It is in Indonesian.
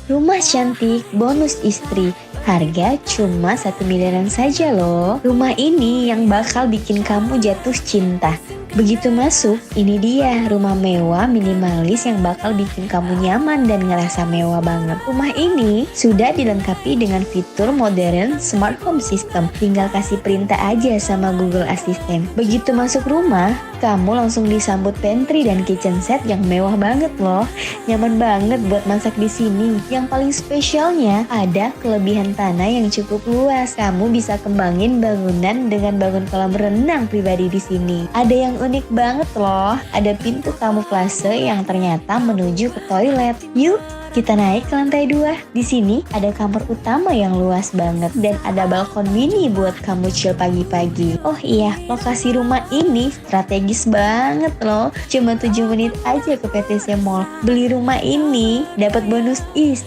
Rumah cantik, bonus istri. Harga cuma 1 miliaran saja loh. Rumah ini yang bakal bikin kamu jatuh cinta. Begitu masuk, ini dia rumah mewah minimalis yang bakal bikin kamu nyaman dan ngerasa mewah banget. Rumah ini sudah dilengkapi dengan fitur modern smart home system. Tinggal kasih perintah aja sama Google Assistant. Begitu masuk rumah, kamu langsung disambut pantry dan kitchen set yang mewah banget loh. Nyaman banget buat masak di sini. Yang paling spesialnya ada kelebihan tanah yang cukup luas. Kamu bisa kembangin bangunan dengan bangun kolam renang pribadi di sini. Ada yang unik banget loh. Ada pintu kamuflase yang ternyata menuju ke toilet. Yuk, kita naik ke lantai 2. Di sini ada kamar utama yang luas banget dan ada balkon mini buat kamu chill pagi-pagi. Oh iya, lokasi rumah ini strategis banget loh. Cuma 7 menit aja ke PTC Mall. Beli rumah ini dapat bonus